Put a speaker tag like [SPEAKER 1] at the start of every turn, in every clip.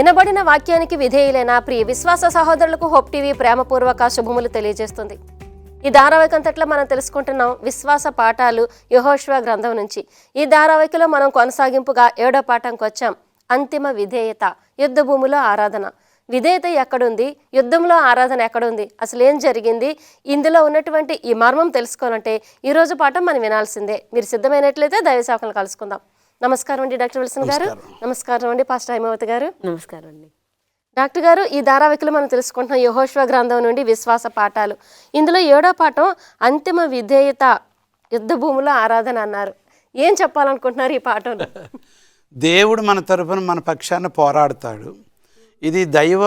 [SPEAKER 1] వినబడిన వాక్యానికి విధేయులైన ప్రియ విశ్వాస సహోదరులకు హోప్ టీవీ ప్రేమపూర్వక శుభములు తెలియజేస్తుంది. ఈ ధారావాహికంతట్లో మనం తెలుసుకుంటున్నాం విశ్వాస పాఠాలు యెహోషువ గ్రంథం నుంచి. ఈ ధారావాహికలో మనం కొనసాగింపుగా 7వ పాఠంకి వచ్చాం. అంతిమ విధేయత, యుద్ధ భూమిలో ఆరాధన. విధేయత ఎక్కడుంది, యుద్ధంలో ఆరాధన ఎక్కడుంది, అసలు ఏం జరిగింది, ఇందులో ఉన్నటువంటి ఈ మర్మం తెలుసుకోవాలంటే ఈరోజు పాఠం మనం వినాల్సిందే. మీరు సిద్ధమైనట్లయితే దైవ సేవకులను కలుసుకుందాం. నమస్కారం అండి డాక్టర్ విల్సన్ గారు. నమస్కారం అండి పాస్టర్ హైమావతి గారు.
[SPEAKER 2] నమస్కారం అండి
[SPEAKER 1] డాక్టర్ గారు. ఈ ధారావాహికలో మనం తెలుసుకుంటున్నాం యెహోషువ గ్రంథం నుండి విశ్వాస పాఠాలు. ఇందులో 7వ పాఠం అంతిమ విధేయత, యుద్ధ భూమిలో ఆరాధన అన్నారు. ఏం చెప్పాలనుకుంటున్నారు ఈ పాఠంలో?
[SPEAKER 3] దేవుడు మన తరపున మన పక్షాన పోరాడతాడు. ఇది దైవ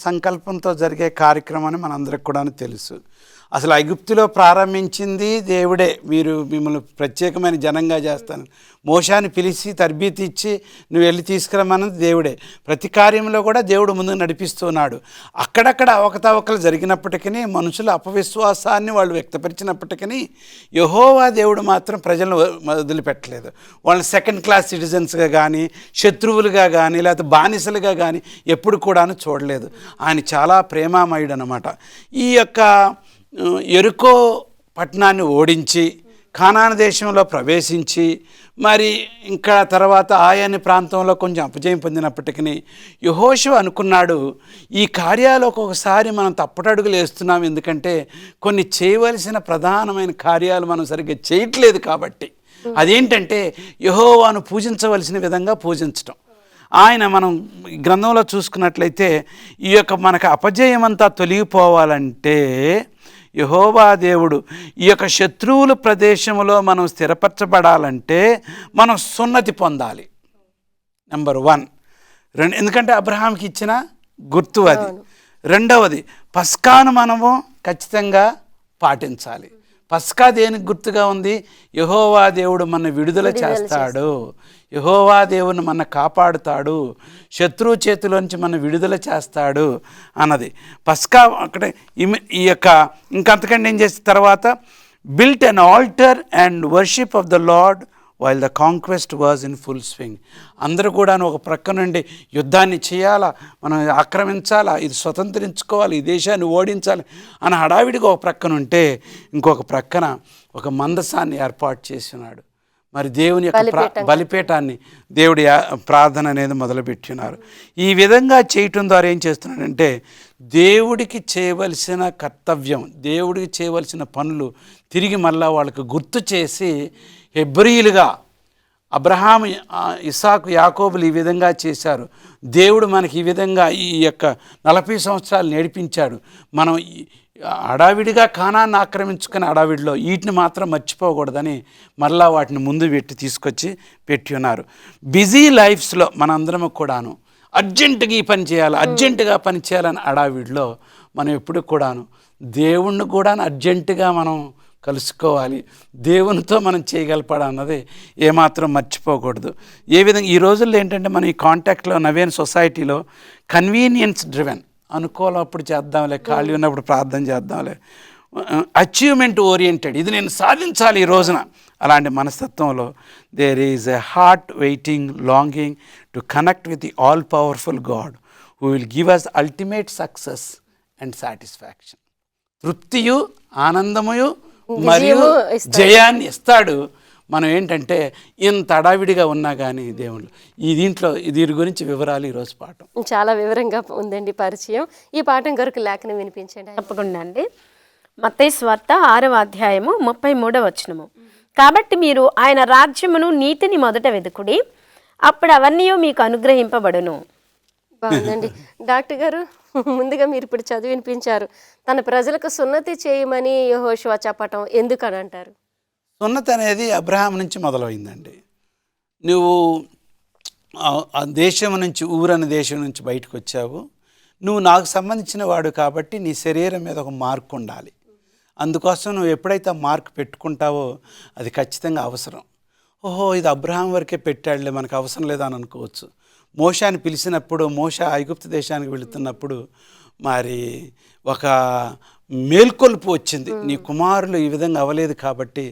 [SPEAKER 3] సంకల్పంతో జరిగే కార్యక్రమం అని మనందరికి కూడా తెలుసు. అసలు ఐగుప్తులో ప్రారంభించింది దేవుడే. మిమ్మల్ని ప్రత్యేకమైన జనంగా చేస్తాను, మోషాని పిలిచి తర్బీతి ఇచ్చి నువ్వు వెళ్ళి తీసుకురమ్మన్నది దేవుడే. ప్రతి కార్యంలో కూడా దేవుడు ముందుకు నడిపిస్తున్నాడు. అక్కడక్కడ అవకతవకలు జరిగినప్పటికీ, మనుషుల అపవిశ్వాసాన్ని వాళ్ళు వ్యక్తపరిచినప్పటికీ యెహోవా దేవుడు మాత్రం ప్రజలను వదిలిపెట్టలేదు. వాళ్ళని సెకండ్ క్లాస్ సిటిజన్స్గా కానీ, శత్రువులుగా కానీ, లేకపోతే బానిసలుగా కానీ ఎప్పుడు కూడాను చూడలేదు. ఆయన చాలా ప్రేమామయుడు అన్నమాట. ఈ యొక్క యెరికో పట్టణాన్ని ఓడించి కానాను దేశంలో ప్రవేశించి మరి ఇంకా తర్వాత ఆయా ప్రాంతంలో కొంచెం అపజయం పొందినప్పటికీ యెహోషువ అనుకున్నాడు, ఈ కార్యాలు ఒక్కొక్కసారి మనం తప్పటడుగులు వేస్తున్నాం, ఎందుకంటే కొన్ని చేయవలసిన ప్రధానమైన కార్యాలు మనం సరిగ్గా చేయట్లేదు కాబట్టి. అదేంటంటే యెహోవాను పూజించవలసిన విధంగా పూజించటం. ఆయన మనం గ్రంథంలో చూసుకున్నట్లయితే ఈ యొక్క మనకు అపజయం అంతా తొలగిపోవాలంటే యెహోవా దేవుడు ఈ యొక్క శత్రువుల ప్రదేశంలో మనం స్థిరపరచబడాలంటే మనం సున్నతి పొందాలి. నెంబర్ 1. ఎందుకంటే అబ్రహాంకి ఇచ్చిన గుర్తు అది. రెండవది, పస్కాను మనము ఖచ్చితంగా పాటించాలి. పస్కా దేనికి గుర్తుగా ఉంది? యెహోవా దేవుడు మన విడుదల చేస్తాడు, యెహోవా దేవుని మన కాపాడుతాడు, శత్రువు చేతిలోంచి మన విడుదల చేస్తాడు అన్నది పస్కా. అక్కడ ఈ యొక్క ఇంకంతకంటే ఏం చేసిన తర్వాత built an alter and worship of the lord while the conquest was in full swing. అందరూ కూడా ఒక ప్రక్క నుండి యుద్ధాన్ని చేయాలా, మనం ఆక్రమించాలా, ఇది స్వతంత్రించుకోవాలి, ఈ దేశాన్ని ఓడించాలి అని హడావిడిగా ఒక ప్రక్కన ఉంటే, ఇంకొక ప్రక్కన ఒక మందసాన్ని ఏర్పాటు చేసినాడు. మరి దేవుని యొక్క బలిపీఠాన్ని దేవుడి ప్రార్థన అనేది మొదలుపెట్టినారు. ఈ విధంగా చేయటం ద్వారా ఏం చేస్తున్నాడంటే దేవుడికి చేయవలసిన కర్తవ్యం, దేవుడికి చేయవలసిన పనులు తిరిగి మళ్ళా వాళ్ళకు గుర్తు చేసి, హెబ్రీయులుగా అబ్రహాము, ఇస్సాకు, యాకోబులు ఈ విధంగా చేశారు, దేవుడు మనకి ఈ విధంగా ఈ యొక్క 40 సంవత్సరాలు నేర్పించాడు. మనం అడావిడిగా కానాన్ని ఆక్రమించుకుని అడావిడిలో వీటిని మాత్రం మర్చిపోకూడదని మరలా వాటిని ముందు పెట్టి ఉన్నారు. బిజీ లైఫ్స్లో మనందరము కూడాను అర్జెంటుగా ఈ పని చేయాలి, అర్జెంటుగా పని చేయాలని అడావిడిలో మనం ఎప్పుడు కూడాను దేవుణ్ణి కూడా అర్జెంటుగా మనం కలుసుకోవాలి, దేవునితో మనం చేయగలపడం అన్నది ఏమాత్రం మర్చిపోకూడదు. ఏ విధంగా ఈ రోజుల్లో ఏంటంటే మనం ఈ కాంటాక్ట్లో నవీన్ సొసైటీలో కన్వీనియన్స్ డ్రివెన్, అనుకోనప్పుడు చేద్దాంలే, ఖాళీ ఉన్నప్పుడు ప్రార్థన చేద్దాంలే, అచీవ్మెంట్ ఓరియంటెడ్, ఇది నేను సాధించాలి ఈ రోజున, అలాంటి మనస్తత్వంలో there is a heart waiting longing to connect with the all powerful God who will give us ultimate success and satisfaction. తృప్తియు, ఆనందముయు మరియు జయాన్ని ఇస్తాడు. మనం ఏంటంటే ఇంత అడావిడిగా ఉన్నా కానీ దేవుళ్ళు దీని గురించి వివరాలు ఈరోజు పాఠం
[SPEAKER 1] చాలా వివరంగా ఉందండి పరిచయం. ఈ పాఠం కొరకు లేఖనం వినిపించండి.
[SPEAKER 2] తప్పకుండా అండి. మత్తయి సువార్త 6వ అధ్యాయము 33వ వచనము. కాబట్టి మీరు ఆయన రాజ్యమును నీతిని మొదట వెతుకుడి, అప్పుడు అవన్నీ మీకు అనుగ్రహింపబడును.
[SPEAKER 1] బాగుందండి. డాక్టర్ గారు, ముందుగా మీరు ఇప్పుడు చదివి వినిపించారు, తన ప్రజలకు సున్నతి చేయమని యెహోషువ చెప్పటం ఎందుకని అంటారు?
[SPEAKER 3] సున్నతి అనేది అబ్రహాం నుంచి మొదలైందండి. నువ్వు ఆ దేశం నుంచి, ఊరని దేశం నుంచి బయటకు వచ్చావు, నువ్వు నాకు సంబంధించిన వాడు కాబట్టి నీ శరీరం మీద ఒక మార్క్ ఉండాలి. అందుకోసం నువ్వు ఎప్పుడైతే ఆ మార్క్ పెట్టుకుంటావో అది ఖచ్చితంగా అవసరం. ఓహో, ఇది అబ్రహాం వరకే పెట్టాడులే, మనకు అవసరం లేదని అనుకోవచ్చు. మోషాని పిలిచినప్పుడు, మోషా ఐగుప్తు దేశానికి వెళుతున్నప్పుడు మరి ఒక మేల్కొల్పు వచ్చింది. నీ కుమారులు ఈ విధంగా అవ్వలేదు కాబట్టి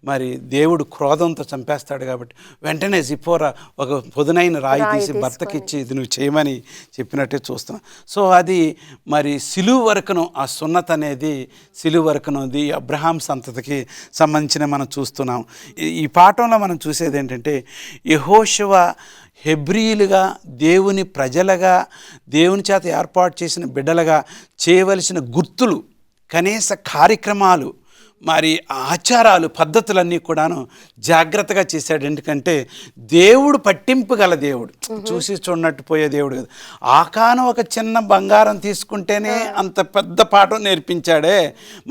[SPEAKER 3] మరి దేవుడు క్రోధంతో చంపేస్తాడు కాబట్టి వెంటనే జిప్పోరా ఒక పొదునైన రాయి తీసి భర్తకిచ్చి ఇది నువ్వు చేయమని చెప్పినట్టే చూస్తున్నాం. సో అది మరి సిలువు వరకును ఆ సున్నత అనేది సిలువు వరకును అది అబ్రహాం సంతతికి సంబంధించిన మనం చూస్తున్నాం. ఈ పాఠంలో మనం చూసేది ఏంటంటే యెహోషువ హెబ్రీలుగా దేవుని ప్రజలుగా దేవుని చేత ఏర్పాటు చేసిన బిడ్డలుగా చేయవలసిన గుర్తులు, కనీస కార్యక్రమాలు, మరి ఆచారాలు, పద్ధతులన్నీ కూడాను జాగ్రత్తగా చేశాడు. ఎందుకంటే దేవుడు పట్టింపు గల దేవుడు, చూసి చూడనట్టు పోయే దేవుడు కదా. ఆకాను ఒక చిన్న బంగారం తీసుకుంటేనే అంత పెద్ద పాఠం నేర్పించాడే.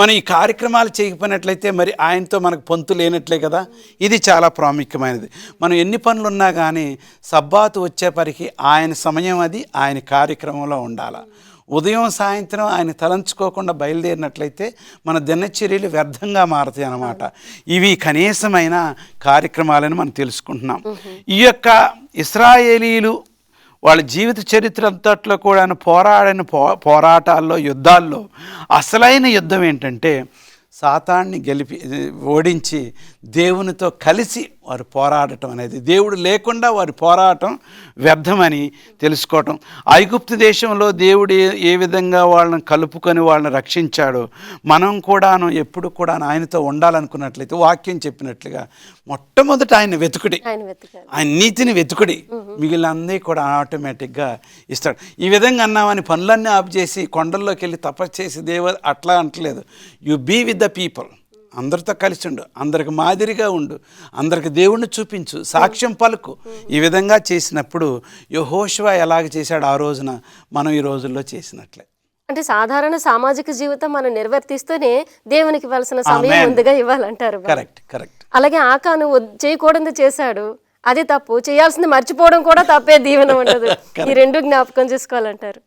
[SPEAKER 3] మనం ఈ కార్యక్రమాలు చేయకపోయినట్లయితే మరి ఆయనతో మనకు పొంతు లేనట్లే కదా. ఇది చాలా ప్రాముఖ్యమైనది. మనం ఎన్ని పనులు ఉన్నా కానీ సబ్బాతు వచ్చేపరికి ఆయన సమయం అది ఆయన కార్యక్రమంలో ఉండాలి. ఉదయం సాయంత్రం ఆయన తలంచుకోకుండా బయలుదేరినట్లయితే మన దినచర్యలు వ్యర్థంగా మారుతాయి అన్నమాట. ఇవి కనీసమైన కార్యక్రమాలని మనం తెలుసుకుంటున్నాం. ఈ యొక్క ఇశ్రాయేలీలు వాళ్ళ జీవిత చరిత్ర అంతట్లో కూడా పోరాడిన పోరాటాల్లో, యుద్ధాల్లో అసలైన యుద్ధం ఏంటంటే సాతాన్ని ఓడించి దేవునితో కలిసి వారు పోరాడటం అనేది. దేవుడు లేకుండా వారి పోరాటం వ్యర్థమని తెలుసుకోవటం. ఐగుప్తు దేశంలో దేవుడు ఏ విధంగా వాళ్ళని కలుపుకొని వాళ్ళని రక్షించాడో మనం కూడాను ఎప్పుడు కూడా ఆయనతో ఉండాలనుకున్నట్లయితే వాక్యం చెప్పినట్లుగా మొట్టమొదట ఆయన వెతుకుడి, ఆయన నీతిని వెతుకుడి, మిగిలినన్నీ కూడా ఆటోమేటిక్గా ఇస్తాడు. ఈ విధంగా అన్నామని పనులన్నీ ఆపు చేసి కొండల్లోకి వెళ్ళి తపస్సు చేసి అట్లా అంటలేదు. You be with the people, అందరితో కలిసి ఉండు, అందరికి మాదిరిగా ఉండు, అందరికి దేవుణ్ణి చూపించు, సాక్ష్యం పలుకు. ఈ విధంగా చేసినప్పుడు యెహోషువ ఎలాగ చేశాడు ఆ రోజున మనం ఈ రోజుల్లో చేసినట్లే.
[SPEAKER 1] అంటే సాధారణ సామాజిక జీవితం మనం నిర్వర్తిస్తూనే దేవునికి ఇవ్వాల్సిన సమయం ముందుగా ఇవ్వాలంటారు.
[SPEAKER 3] Correct correct.
[SPEAKER 1] అలాగే ఆకాను చేయకూడదు చేశాడు, అది తప్పు. చేయాల్సింది మర్చిపోవడం కూడా తప్పే, దీవెన ఉండదు. ఈ రెండు జ్ఞాపకం చేసుకోవాలంటారు.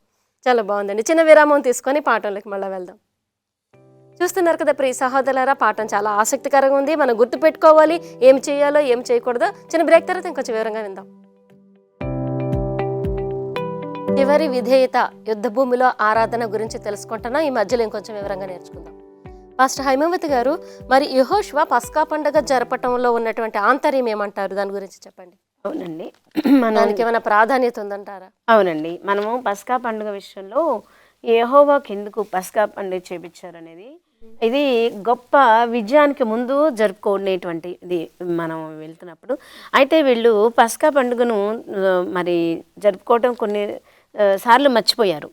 [SPEAKER 1] చాలా బాగుందండి. చిన్న విరామం తీసుకొని పాఠంలోకి మళ్ళీ వెళ్దాం. చూస్తున్నారు కదా ప్రియ సహోదరులారా, పాఠం చాలా ఆసక్తికరంగా ఉంది. మనం గుర్తుపెట్టుకోవాలి ఏం చేయాలో ఏం చేయకూడదో. చిన్న బ్రేక్ తర్వాత ఇంకొంచెం వివరంగా విందాం. చివరి విధేయత, యుద్ధ భూమిలో ఆరాధన గురించి తెలుసుకుంటున్నాం. ఈ మధ్యలో ఇంకొంచెం వివరంగా నేర్చుకుందాం. పాస్టర్ హైమవతి గారు, మరి యెహోషువ పస్కా పండుగ జరపటంలో ఉన్నటువంటి ఆంతర్యం ఏమంటారు? దాని గురించి చెప్పండి.
[SPEAKER 2] అవునండి,
[SPEAKER 1] దానికి ఏమైనా ప్రాధాన్యత ఉందంటారా?
[SPEAKER 2] అవునండి, మనము పస్కా పండుగ విషయంలో యెహోవాకి ఎందుకు పస్కా పండుగ చేపించారనేది, ఇది గొప్ప విజయానికి ముందు జరుపుకునేటువంటిది మనం వెళ్తున్నప్పుడు. అయితే వీళ్ళు పస్కా పండుగను మరి జరుపుకోవటం కొన్ని సార్లు మర్చిపోయారు.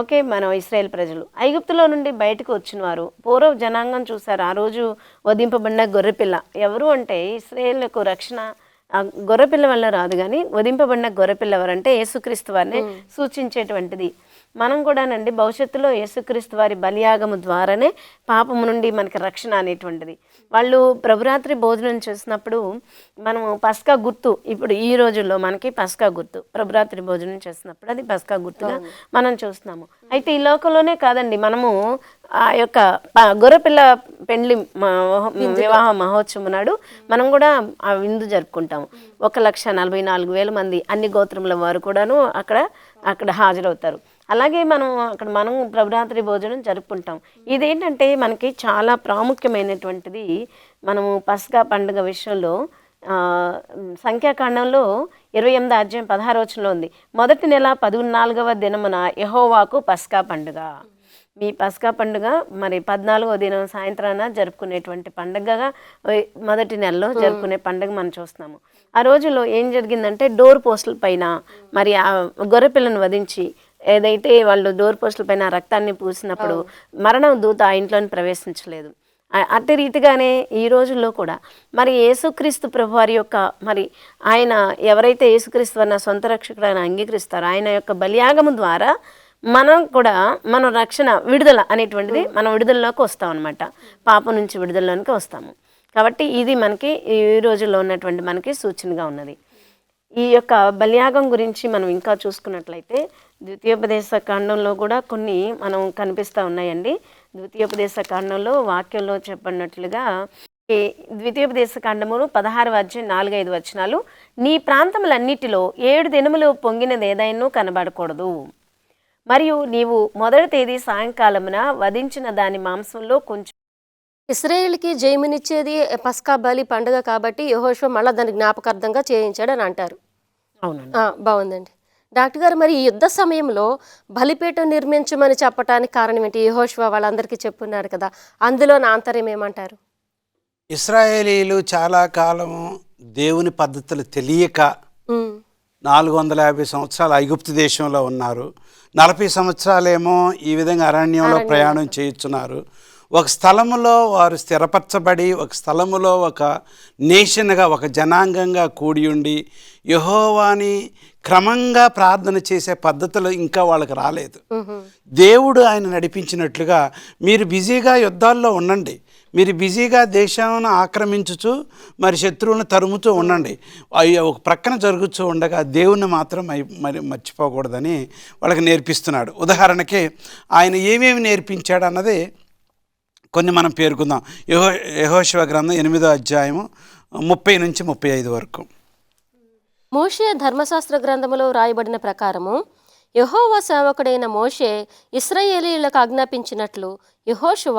[SPEAKER 2] ఓకే, మనం ఇశ్రాయేల్ ప్రజలు ఐగుప్తులో నుండి బయటకు వచ్చిన వారు పూర్వ జనాంగం చూశారు. ఆ రోజు వధింపబడిన గొర్రెపిల్ల ఎవరు అంటే ఇశ్రాయేలుకు రక్షణ గొర్రెపిల్ల వల్ల రాదు, కానీ వధింపబడిన గొర్రెపిల్ల ఎవరంటే యేసుక్రీస్తు వారిని సూచించేటువంటిది. మనం కూడానండి భవిష్యత్తులో యేసుక్రీస్తు వారి బలియాగము ద్వారానే పాపము నుండి మనకి రక్షణ అనేటువంటిది. వాళ్ళు ప్రభురాత్రి భోజనం చేసినప్పుడు మనము పస్కా గుర్తు, ఇప్పుడు ఈ రోజుల్లో మనకి పస్కా గుర్తు, ప్రభురాత్రి భోజనం చేసినప్పుడు అది పస్కా గుర్తుగా మనం చూస్తున్నాము. అయితే ఈ లోకంలోనే కాదండి, మనము ఆ యొక్క గొర్రెపిల్ల పెండ్లి వివాహ మహోత్సవం నాడు మనం కూడా ఆ విందు జరుపుకుంటాము. 1,44,000 మంది అన్ని గోత్రముల వారు కూడాను అక్కడ హాజరవుతారు. అలాగే మనం ప్రభురాత్రి భోజనం జరుపుకుంటాం. ఇదేంటంటే మనకి చాలా ప్రాముఖ్యమైనటువంటిది. మనము పస్కా పండుగ విషయంలో సంఖ్యాకాండంలో 28వ అధ్యాయం 16వ వచనంలో ఉంది, మొదటి నెల 14వ దినమున యెహోవాకు పస్కా పండుగ. మీ పస్కా పండుగ మరి 14వ దినం సాయంత్రాన జరుపుకునేటువంటి పండుగగా మొదటి నెలలో జరుపుకునే పండుగ మనం చూస్తున్నాము. ఆ రోజులో ఏం జరిగిందంటే డోర్ పోస్టుల పైన మరి ఆ గొర్రెపిల్లను వధించి ఏదైతే వాళ్ళు డోర్ పోస్టుల పైన రక్తాన్ని పూసినప్పుడు మరణం దూత ఆ ఇంట్లోని ప్రవేశించలేదు. అట్టి రీతిగానే ఈ రోజుల్లో కూడా మరి యేసుక్రీస్తు ప్రభు వారి యొక్క మరి ఆయన ఎవరైతే యేసుక్రీస్తు వారిని సొంత రక్షకుడు ఆయన అంగీకరిస్తారో ఆయన యొక్క బలియాగము ద్వారా మనం కూడా మన రక్షణ విడుదల అనేటువంటిది మనం విడుదలలోకి వస్తాం అనమాట. పాపం నుంచి విడుదలలోనికి వస్తాము. కాబట్టి ఇది మనకి ఈ రోజుల్లో ఉన్నటువంటి మనకి సూచనగా ఉన్నది. ఈ యొక్క బలియాగం గురించి మనం ఇంకా చూసుకున్నట్లయితే ద్వితీయోపదేశ కాండంలో కూడా కొన్ని మనం కనిపిస్తూ ఉన్నాయండి. ద్వితీయోపదేశ కాండంలో వాక్యంలో చెప్పినట్లుగా ద్వితీయోపదేశ కాండము 16వ అధ్యాయం 4-5 వచనాలు, నీ ప్రాంతములన్నిటిలో 7 దినములు పొంగినది ఏదైనా కనబడకూడదు. మరియు నీవు మొదటి తేదీ సాయంకాలమున వధించిన దాని మాంసంలో కొంచెం.
[SPEAKER 1] ఇశ్రాయేలుకి జయమునిచ్చేది పస్కా బలి పండుగ కాబట్టి యెహోషువ మళ్ళీ దాని జ్ఞాపకార్థంగా చేయించాడు అని అంటారు.
[SPEAKER 2] అవునండి.
[SPEAKER 1] బాగుందండి. డాక్టర్ గారు, మరి ఈ యుద్ధ సమయంలో బలిపీఠం నిర్మించమని చెప్పడానికి కారణం ఏంటి? యెహోషువ వాళ్ళందరికీ చెప్పున్నారు కదా, అందులో నా ఆంతర్యం ఏమంటారు?
[SPEAKER 3] ఇశ్రాయేలీలు చాలా కాలము దేవుని పద్ధతులు తెలియక 450 సంవత్సరాలు ఐగుప్తు దేశంలో ఉన్నారు. 40 సంవత్సరాలేమో ఈ విధంగా అరణ్యంలో ప్రయాణం చేయుచున్నారు. ఒక స్థలములో వారు స్థిరపరచబడి, ఒక స్థలములో ఒక నేషన్గా, ఒక జనాంగంగా కూడి ఉండి యెహోవాని క్రమంగా ప్రార్థన చేసే పద్ధతులు ఇంకా వాళ్ళకి రాలేదు. దేవుడు ఆయన నడిపించినట్లుగా మీరు బిజీగా యుద్ధాల్లో ఉండండి, మీరు బిజీగా దేశాన్ని ఆక్రమించుచు మరి శత్రువులను తరుముతూ ఉండండి, ఒక ప్రక్కన జరుగుతూ ఉండగా దేవుణ్ణి మాత్రం మరి మర్చిపోకూడదని వాళ్ళకి నేర్పిస్తున్నాడు. ఉదాహరణకి ఆయన ఏమేమి నేర్పించాడు అన్నది కొన్ని మనం పేర్కొందాం. యెహోషువ గ్రంథం 8వ అధ్యాయము 30 నుంచి 35 వరకు.
[SPEAKER 1] మోషే ధర్మశాస్త్ర గ్రంథములో వ్రాయబడిన ప్రకారము యెహోవా సేవకుడైన మోషే ఇశ్రాయేలీయులకు ఆజ్ఞాపించినట్లు యెహోషువ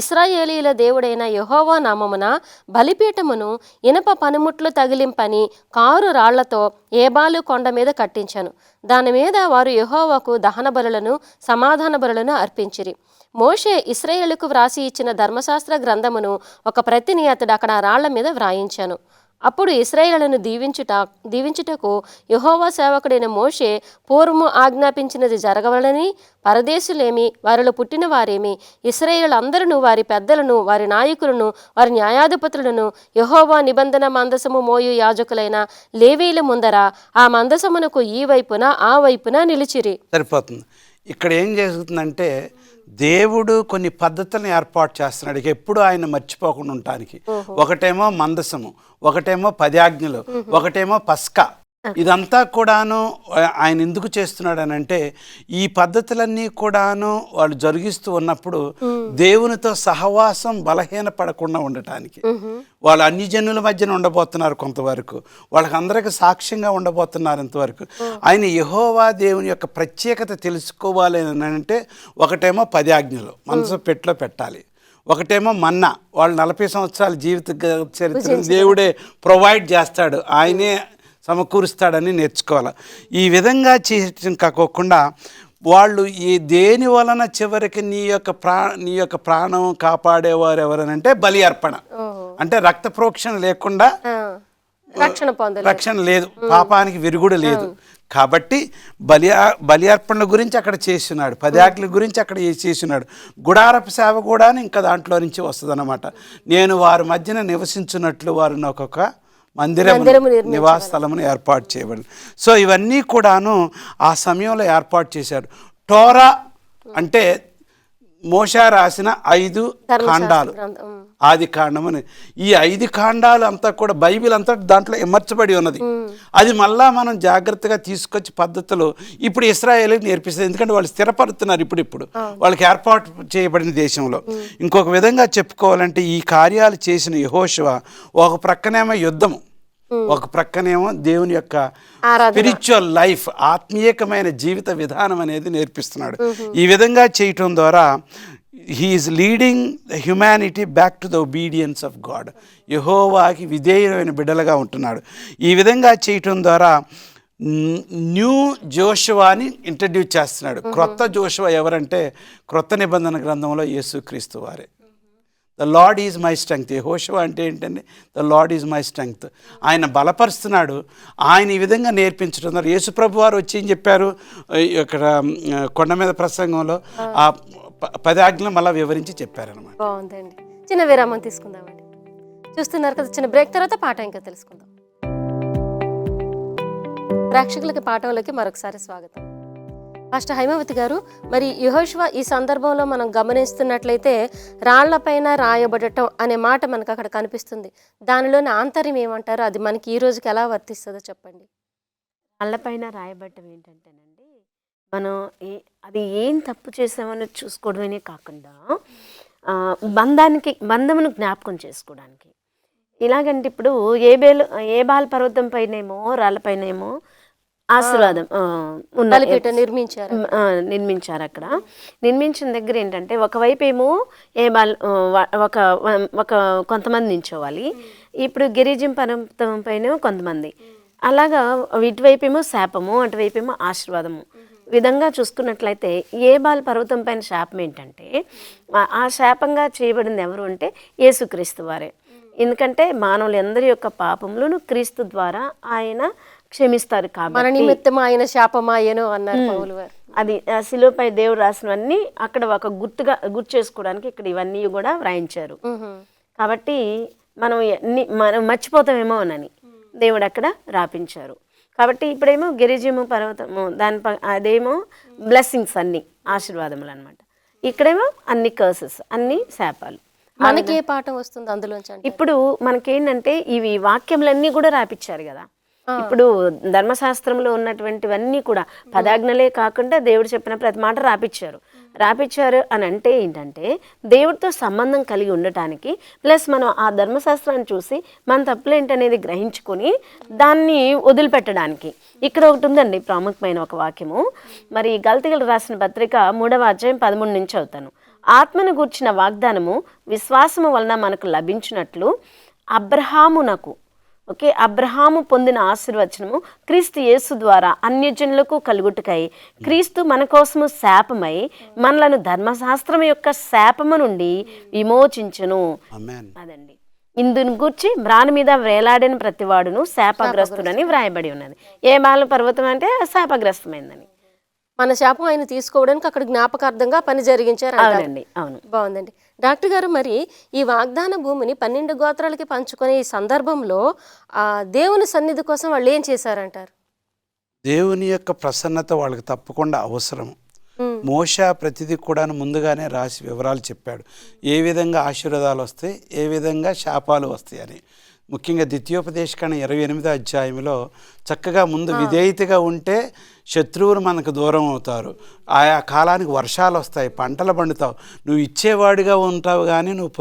[SPEAKER 1] ఇశ్రాయేలీయుల దేవుడైన యెహోవా నామమున బలిపీఠమును ఇనప పనిముట్లు తగిలింపని 6 రాళ్లతో ఏబాలు కొండ మీద కట్టించాను. దాని మీద వారు యెహోవాకు దహన బలులను సమాధాన బలులను అర్పించిరి. మోషే ఇశ్రాయేలుకు వ్రాసి ఇచ్చిన ధర్మశాస్త్ర గ్రంథమును ఒక ప్రతిని అతడు అక్కడ రాళ్ల మీద వ్రాయించాను. అప్పుడు ఇశ్రాయేలును దీవించుటకు యెహోవా సేవకుడైన మోషే పూర్వము ఆజ్ఞాపించినది జరగవలనని పరదేశులేమి, వారిలో పుట్టిన వారేమి, ఇశ్రాయేలులందరూ వారి పెద్దలను, వారి నాయకులను, వారి న్యాయాధిపతులను యెహోవా నిబంధన మందసము మోయు యాజకులైన లేవీల ముందర ఆ మందసమునకు ఈ వైపున ఆ వైపున నిలిచిరి.
[SPEAKER 3] సరిపోతుంది. ఇక్కడ ఏం జరుగుతుందంటే దేవుడు కొన్ని పద్ధతులను ఏర్పాటు చేస్తున్నాడు ఇక ఎప్పుడు ఆయన మర్చిపోకుండా ఉండటానికి. ఒకటేమో మందసము, ఒకటేమో 10 ఆజ్ఞలు, ఒకటేమో పస్కా. ఇదంతా కూడాను ఆయన ఎందుకు చేస్తున్నాడు అని అంటే ఈ పద్ధతులన్నీ కూడాను వాళ్ళు జరిగిస్తూ ఉన్నప్పుడు దేవునితో సహవాసం బలహీనపడకుండా ఉండటానికి. వాళ్ళు అన్ని జనుల మధ్యన ఉండబోతున్నారు కొంతవరకు, వాళ్ళకి అందరికి సాక్ష్యంగా ఉండబోతున్నారు ఇంతవరకు. ఆయన యెహోవా దేవుని యొక్క ప్రత్యేకత తెలుసుకోవాలి అని అంటే ఒకటేమో 10 ఆజ్ఞలు మనసు పెట్టులో పెట్టాలి, ఒకటేమో మన్నా, వాళ్ళు 40 సంవత్సరాల జీవిత చరిత్రను దేవుడే ప్రొవైడ్ చేస్తాడు, ఆయనే సమకూరుస్తాడని నేర్చుకోవాలి. ఈ విధంగా చేయటం కాకోకుండా వాళ్ళు ఈ దేని వలన చివరికి నీ యొక్క ప్రాణం కాపాడేవారు ఎవరనంటే బలి అర్పణ. అంటే రక్త ప్రోక్షణ లేకుండా రక్షణ లేదు, పాపానికి విరుగుడు లేదు. కాబట్టి బలి అర్పణల గురించి అక్కడ చేస్తున్నాడు, 10 ఆజ్ఞల గురించి అక్కడ చేస్తున్నాడు. గుడారపు సేవ కూడా ఇంకా దాంట్లో నుంచి వస్తుంది అన్నమాట. నేను వారి మధ్యన నివసించున్నట్లు వారిని ఒక్కొక్క మందిరము నివాస స్థలమును ఏర్పాటు చేయబడింది. సో ఇవన్నీ కూడాను ఆ సమయంలో ఏర్పాటు చేశాడు. టోరా అంటే మోషే రాసిన 5 కాండాలు, ఆది కాండమని. ఈ 5 కాండాలు అంతా కూడా బైబిల్ అంతా దాంట్లో ఎమర్చబడి ఉన్నది. అది మళ్ళా మనం జాగ్రత్తగా తీసుకొచ్చి పద్ధతులు ఇప్పుడు ఇశ్రాయేలుకి నేర్పిస్తుంది. ఎందుకంటే వాళ్ళు స్థిరపడుతున్నారు ఇప్పుడు వాళ్ళకి ఏర్పాటు చేయబడిన దేశంలో. ఇంకొక విధంగా చెప్పుకోవాలంటే ఈ కార్యాలు చేసిన యెహోషువ ఒక ప్రక్కనేమో యుద్ధము, ఒక ప్రక్కనేమో దేవుని యొక్క స్పిరిచువల్ లైఫ్, ఆత్మీయకమైన జీవిత విధానం అనేది నేర్పిస్తున్నాడు. ఈ విధంగా చేయటం ద్వారా he is leading the humanity back to the obedience of God. యెహోవాకి విధేయమైన బిడ్డలుగా ఉంటున్నాడు. ఈ విధంగా చేయటం ద్వారా న్యూ జోషువాని ఇంట్రడ్యూస్ చేస్తున్నాడు. క్రొత్త జోషువ ఎవరంటే క్రొత్త నిబంధన గ్రంథంలో యేసుక్రీస్తు వారే. The lord is my strength. యెహోషువ అంటే ఏంటంటే the lord is my strength. ఆయన బలపరుస్తున్నాడు. ఆయన ఈ విధంగా నేర్పించుతున్నారు. యేసుప్రభు వారు వచ్చి ఏం చెప్పారు ఇక్కడ కొండ మీద ప్రసంగంలో ఆ 10 ఆజ్ఞలు మళ్ళీ వివరించి చెప్పారనమాట.
[SPEAKER 1] బాగుందండి. చిన్న విరామం తీసుకుందామండి. చూస్తున్నారు కదా, చిన్న బ్రేక్ తర్వాత పాఠం ఇంకా తెలుసుకుందాం. ప్రేక్షకులకి పాఠంలోకి మరొకసారి స్వాగతం. ఫస్ట్ హైమావతి గారు, మరి యెహోషువ ఈ సందర్భంలో మనం గమనిస్తున్నట్లయితే రాళ్లపైన రాయబడటం అనే మాట మనకు అక్కడ కనిపిస్తుంది. దానిలోని ఆంతర్యం ఏమంటారు? అది మనకి ఈ రోజుకి ఎలా వర్తిస్తుందో చెప్పండి.
[SPEAKER 2] రాళ్లపైన రాయబడటం ఏంటంటేనండి, మనం అది ఏం తప్పు చేసామని చూసుకోవడమే కాకుండా బంధమును జ్ఞాపకం చేసుకోవడానికి. ఇలాగంటే ఇప్పుడు ఏబాల్ పర్వతం పైనేమో రాళ్ళపైనేమో ఆశీర్వాదం ఉన్న
[SPEAKER 1] బలిపీఠం నిర్మించారు.
[SPEAKER 2] నిర్మించారు. అక్కడ నిర్మించిన దగ్గర ఏంటంటే ఒకవైపు ఏమో ఒక ఒక కొంతమంది నించోవాలి, ఇప్పుడు గిరిజం పర్వతం పైన కొంతమంది, అలాగా ఇటువైపు ఏమో శాపము, అటువైపు ఏమో ఆశీర్వాదము విధంగా చూసుకున్నట్లయితే ఏబాల్ పర్వతం పైన శాపం ఏంటంటే ఆ శాపంగా చేయబడింది ఎవరు అంటే యేసుక్రీస్తు వారే. ఎందుకంటే మానవులందరి యొక్క పాపములను క్రీస్తు ద్వారా ఆయన క్షమిస్తారు
[SPEAKER 1] మన
[SPEAKER 2] కాబట్టి
[SPEAKER 1] నిమిత్తం ఆయన శాపమాయను అన్నారు పౌలు వారు.
[SPEAKER 2] అది శిలువపై దేవుడు రాసినవన్నీ అక్కడ ఒక గుర్తు చేసుకోవడానికి ఇక్కడ ఇవన్నీ కూడా వ్రాయించారు. కాబట్టి మనం మర్చిపోతామేమో అని దేవుడు అక్కడ రాపించారు. కాబట్టి ఇప్పుడేమో గిరిజము పర్వతము దానిపై అదేమో బ్లెస్సింగ్స్, అన్ని ఆశీర్వాదములు అనమాట. ఇక్కడేమో అన్ని కర్సెస్, అన్ని శాపాలు.
[SPEAKER 1] మనకి ఏ పాఠం వస్తుంది అందులోంచి అంటే
[SPEAKER 2] ఇప్పుడు మనకేంటంటే ఇవి వాక్యములన్నీ కూడా రాపిచ్చారు కదా. ఇప్పుడు ధర్మశాస్త్రంలో ఉన్నటువంటివన్నీ కూడా పదాజ్ఞలే కాకుండా దేవుడు చెప్పిన ప్రతి మాట రాపిచ్చారు అని అంటే ఏంటంటే దేవుడితో సంబంధం కలిగి ఉండటానికి, ప్లస్ మనం ఆ ధర్మశాస్త్రాన్ని చూసి మన తప్పులేంటనేది గ్రహించుకొని దాన్ని వదిలిపెట్టడానికి. ఇక్కడ ఒకటి ఉందండి ప్రాముఖ్యమైన ఒక వాక్యము. మరి గలతీయులకు రాసిన పత్రిక 3వ అధ్యాయం 13 నుంచి చదువుతాను. ఆత్మను గూర్చిన వాగ్దానము విశ్వాసము వలన మనకు లభించినట్లు అబ్రహాము పొందిన ఆశీర్వచనము క్రీస్తు యేసు ద్వారా అన్యజనులకు కలుగుటకై క్రీస్తు మన కోసము శాపమై మనలను ధర్మశాస్త్రం యొక్క శాపము నుండి విమోచించును. అదండి ఇందును గూర్చి మ్రాను మీద వేలాడిన ప్రతివాడును శాపగ్రస్తుడని వ్రాయబడి ఉన్నది. ఏ బాల పర్వతం అంటే శాపగ్రస్తమైందని.
[SPEAKER 1] మన శాపం ఆయన తీసుకోవడానికి అక్కడ జ్ఞాపకార్థంగా పని జరిగించారు.
[SPEAKER 2] అవునండి, అవును.
[SPEAKER 1] బాగుందండి డాక్టర్ గారు. మరి ఈ వాగ్దాన భూమిని 12 గోత్రాలకి పంచుకునే ఈ సందర్భంలో దేవుని సన్నిధి కోసం వాళ్ళు ఏం చేశారంటారు?
[SPEAKER 3] దేవుని యొక్క ప్రసన్నత వాళ్ళకి తప్పకుండా అవసరం. మోషే ప్రతిదీ కూడా ముందుగానే రాసి వివరాలు చెప్పాడు, ఏ విధంగా ఆశీర్వాదాలు వస్తాయి, ఏ విధంగా శాపాలు వస్తాయి అని. ముఖ్యంగా ద్వితీయోపదేశకాండం 28వ అధ్యాయంలో చక్కగా ముందు విధేయతగా ఉంటే శత్రువులు మనకు దూరం అవుతారు, ఆయా కాలానికి వర్షాలు వస్తాయి, పంటలు పండుతావు, నువ్వు ఇచ్చేవాడిగా ఉంటావు కానీ నువ్వు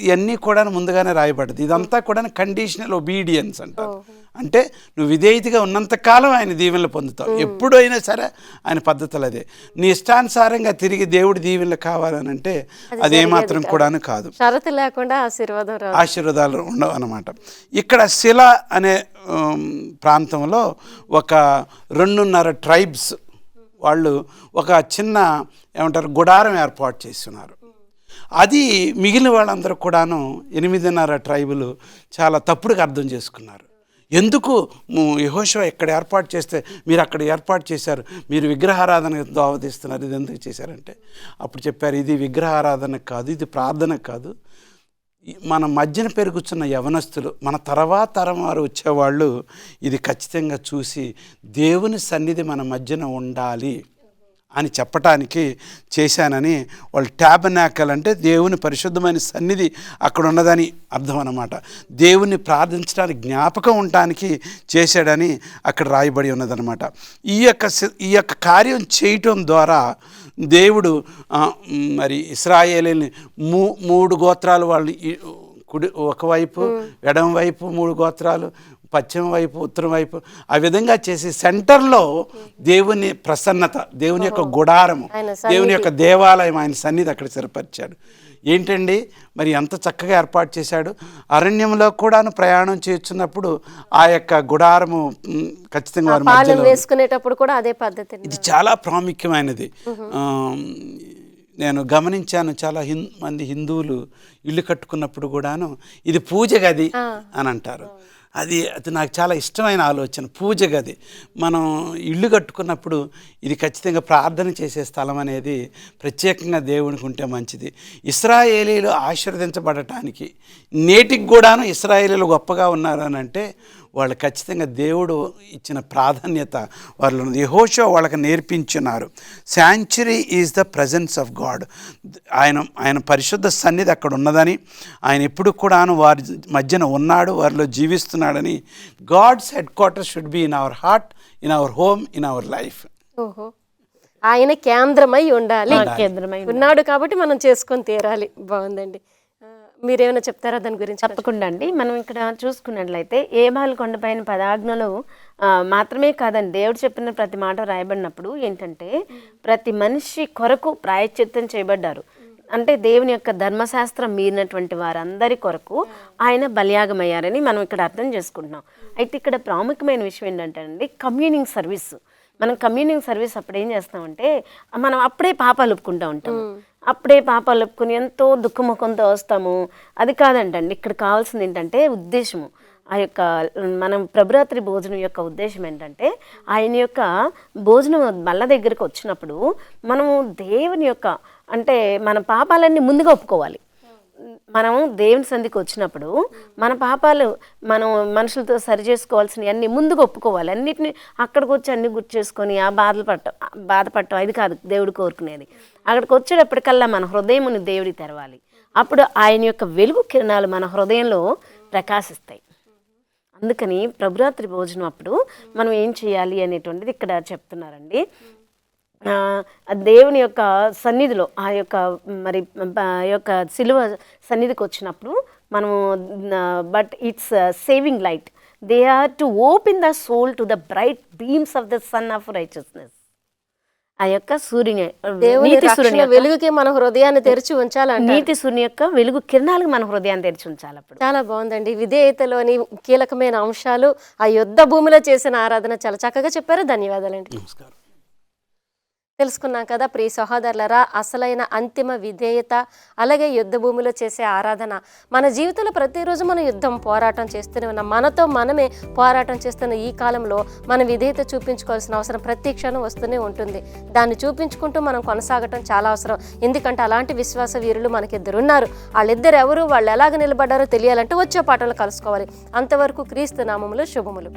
[SPEAKER 3] ఇవన్నీ కూడా ముందుగానే రాయబడ్డది. ఇదంతా కూడా కండిషనల్ ఒబీడియన్స్ అంటారు. అంటే నువ్వు విధేయతగా ఉన్నంతకాలం ఆయన దీవెనలు పొందుతావు. ఎప్పుడైనా సరే ఆయన పద్ధతులు అదే. నీ ఇష్టానుసారంగా తిరిగి దేవుడి దీవెనలు కావాలని అంటే అదేమాత్రం కూడా కాదు.
[SPEAKER 1] షరతు లేకుండా
[SPEAKER 3] ఆశీర్వాదాలు ఉండవు అన్నమాట. ఇక్కడ శిల అనే ప్రాంతంలో ఒక 2.5 ట్రైబ్స్ వాళ్ళు ఒక చిన్న గుడారం ఏర్పాటు చేస్తున్నారు. అది మిగిలిన వాళ్ళందరూ కూడాను 8.5 ట్రైబులు చాలా తప్పుడుగా అర్థం చేసుకున్నారు. ఎందుకు యెహోషువ ఇక్కడ ఏర్పాటు చేస్తే మీరు అక్కడ ఏర్పాటు చేశారు, మీరు విగ్రహారాధన దావతిస్తున్నారు, ఇది ఎందుకు చేశారంటే అప్పుడు చెప్పారు, ఇది విగ్రహారాధన కాదు, ఇది ప్రార్థన కాదు. మన మధ్యన పెరుగుతున్న యవనస్తులు, మన తర్వాత తరం వారు వచ్చేవాళ్ళు ఇది ఖచ్చితంగా చూసి దేవుని సన్నిధి మన మధ్యన ఉండాలి అని చెప్పటానికి చేశానని వాళ్ళు. ట్యాబర్నాకల్ అంటే దేవుని పరిశుద్ధమైన సన్నిధి అక్కడ ఉన్నదని అర్థం అన్నమాట. దేవుని ప్రార్థించడానికి జ్ఞాపకం ఉండటానికి చేశాడని అక్కడ రాయబడి ఉన్నదన్నమాట. ఈ యొక్క కార్యం చేయటం ద్వారా దేవుడు మరి ఇశ్రాయేలీని 3 గోత్రాలు వాళ్ళు కుడి ఒకవైపు, ఎడమ వైపు 3 గోత్రాలు, పశ్చిమ వైపు, ఉత్తరం వైపు, ఆ విధంగా చేసి సెంటర్లో దేవుని ప్రసన్నత, దేవుని యొక్క గుడారము, దేవుని యొక్క దేవాలయం, ఆయన సన్నిధి అక్కడ స్థిరపరిచాడు. ఏంటండి మరి ఎంత చక్కగా ఏర్పాటు చేశాడు. అరణ్యంలో కూడా ప్రయాణం చేస్తున్నప్పుడు ఆ యొక్క గుడారము ఖచ్చితంగా
[SPEAKER 1] వేసుకునేటప్పుడు కూడా అదే పద్ధతి.
[SPEAKER 3] ఇది చాలా ప్రాముఖ్యమైనది. నేను గమనించాను, చాలా మంది హిందువులు ఇల్లు కట్టుకున్నప్పుడు కూడాను ఇది పూజ గది అని అంటారు. అది నాకు చాలా ఇష్టమైన ఆలోచన. పూజ గది మనం ఇల్లు కట్టుకున్నప్పుడు ఇది ఖచ్చితంగా ప్రార్థన చేసే స్థలం అనేది ప్రత్యేకంగా దేవునికి ఉంటే మంచిది. ఇశ్రాయేలీలు ఆశీర్వదించబడటానికి నేటికి కూడాను ఇశ్రాయేలీలు గొప్పగా ఉన్నారు అని అంటే వాళ్ళు ఖచ్చితంగా దేవుడు ఇచ్చిన ప్రాధాన్యత వాళ్ళు యెహోషువ వాళ్ళకి నేర్పించున్నారు. Sanctuary is the presence of God. ఆయన పరిశుద్ధ సన్నిధి అక్కడ ఉన్నదని, ఆయన ఎప్పుడు కూడాను వారి మధ్యన ఉన్నాడు, వారిలో జీవిస్తున్నాడని. God's headquarters should be in our heart, in our home, in our life.
[SPEAKER 1] ఆయన కేంద్రమై ఉండాలి, ఉన్నాడు కాబట్టి మనం చేసుకొని తీరాలి. బాగుందండి. మీరేమైనా చెప్తారా దాని గురించి?
[SPEAKER 2] తప్పకుండా అండి. మనం ఇక్కడ చూసుకున్నట్లయితే ఏబాలు కొండపైన 10 ఆజ్ఞలు మాత్రమే కాదండి, దేవుడు చెప్పిన ప్రతి మాట రాయబడినప్పుడు ఏంటంటే ప్రతి మనిషి కొరకు ప్రాయశ్చిత్తం చేయబడ్డారు. అంటే దేవుని యొక్క ధర్మశాస్త్రం మీరినటువంటి వారందరి కొరకు ఆయన బలియాగమయ్యారని మనం ఇక్కడ అర్థం చేసుకుంటున్నాం. అయితే ఇక్కడ ప్రాముఖ్యమైన విషయం ఏంటంటే అండి, కమ్యూనింగ్ సర్వీస్. మనం కమ్యూనింగ్ సర్వీస్ అప్పుడు ఏం చేస్తామంటే మనం అప్పుడే పాపాలు ఒప్పుకుంటూ ఉంటాము. అప్పుడే పాపాలు ఒప్పుకుని ఎంతో దుఃఖముఖంతో వస్తాము. అది కాదంటండి, ఇక్కడ కావాల్సింది ఏంటంటే ఉద్దేశము. ఆ యొక్క మనం ప్రభురాత్రి భోజనం యొక్క ఉద్దేశం ఏంటంటే ఆయన యొక్క భోజనం బల్ల దగ్గరికి వచ్చినప్పుడు మనము దేవుని యొక్క అంటే మన పాపాలన్నీ ముందుగా ఒప్పుకోవాలి. మనం దేవుని సంధికి వచ్చినప్పుడు మన పాపాలు మనం మనుషులతో సరి చేసుకోవాల్సినవి అన్నీ ముందుగా ఒప్పుకోవాలి. అన్నిటిని అక్కడికి వచ్చి అన్ని గుర్తు చేసుకొని ఆ బాధపడటం అది కాదు దేవుడు కోరుకునేది. అక్కడికి వచ్చేటప్పటికల్లా మన హృదయముని దేవుడికి తెరవాలి. అప్పుడు ఆయన యొక్క వెలుగు కిరణాలు మన హృదయంలో ప్రకాశిస్తాయి. అందుకని ప్రభురాత్రి భోజనం అప్పుడు మనం ఏం చేయాలి అనేటువంటిది ఇక్కడ చెప్తున్నారండి. దేవుని యొక్క సన్నిధిలో ఆ యొక్క మరి ఆ యొక్క సిలువ సన్నిధికి వచ్చినప్పుడు మనము but it's saving light, they are to open the soul to the bright beams of the sun of righteousness. ఆ యొక్క సూర్యుని నీతి సూర్యుని
[SPEAKER 1] వెలుగుకి మన హృదయాన్ని తెరిచి ఉంచాలంటే
[SPEAKER 2] నీతి సూర్యుని యొక్క వెలుగు కిరణాలకు మన హృదయాన్ని తెరిచి ఉంచాలి. అప్పుడు
[SPEAKER 1] చాలా బాగుందండి. విధేయతలోని కీలకమైన అంశాలు, ఆ యుద్ధ భూమిలో చేసిన ఆరాధన చాలా చక్కగా చెప్పారు. ధన్యవాదాలండి.
[SPEAKER 3] నమస్కారం.
[SPEAKER 1] తెలుసుకున్నాం కదా ప్రియ సహోదరులరా, అసలైన అంతిమ విధేయత అలాగే యుద్ధ భూమిలో చేసే ఆరాధన. మన జీవితంలో ప్రతిరోజు మనం యుద్ధం పోరాటం చేస్తూనే ఉన్నాం. మనతో మనమే పోరాటం చేస్తున్న ఈ కాలంలో మన విధేయత చూపించుకోవాల్సిన అవసరం ప్రతి క్షణం వస్తూనే ఉంటుంది. దాన్ని చూపించుకుంటూ మనం కొనసాగటం చాలా అవసరం. ఎందుకంటే అలాంటి విశ్వాస వీరులు మనకిద్దరున్నారు. వాళ్ళిద్దరు ఎవరు, వాళ్ళు ఎలాగ నిలబడ్డారో తెలియాలంటే వచ్చే పాటలు కలుసుకోవాలి. అంతవరకు క్రీస్తు నామములో శుభములు.